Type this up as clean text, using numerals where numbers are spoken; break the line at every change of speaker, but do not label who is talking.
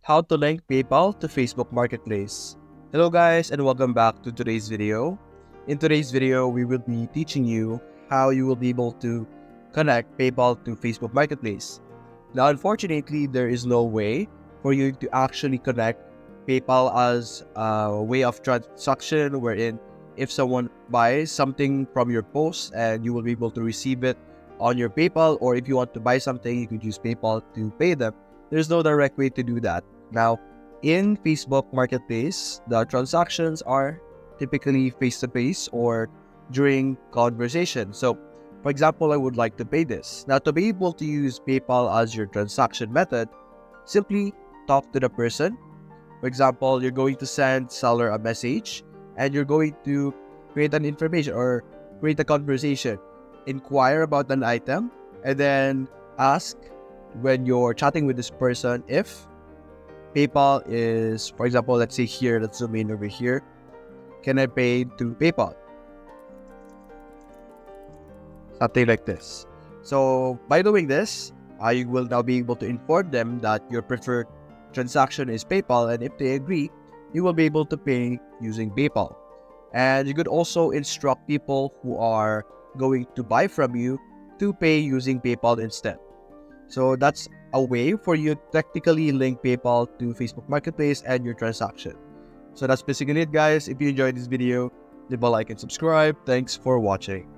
How to link PayPal to Facebook Marketplace. Hello guys and welcome back to today's video. In today's video, we will be teaching you how you will be able to connect PayPal to Facebook Marketplace. Now unfortunately, there is no way for you to actually connect PayPal as a way of transaction wherein if someone buys something from your post and you will be able to receive it on your PayPal, or if you want to buy something, you could use PayPal to pay them. There's no direct way to do that. Now, in Facebook Marketplace, the transactions are typically face-to-face or during conversation. So, for example, I would like to pay this. Now, to be able to use PayPal as your transaction method, simply talk to the person. For example, you're going to send seller a message and you're going to create an information or create a conversation. Inquire about an item and then ask when you're chatting with this person if PayPal is, for example, let's say here, let's zoom in over here. Can I pay to PayPal? Something like this. So by doing this, you will now be able to inform them that your preferred transaction is PayPal, and if they agree, you will be able to pay using PayPal. And you could also instruct people who are going to buy from you to pay using PayPal instead. So that's a way for you to technically link PayPal to Facebook Marketplace and your transaction. So that's basically it, guys. If you enjoyed this video, leave a like and subscribe. Thanks for watching.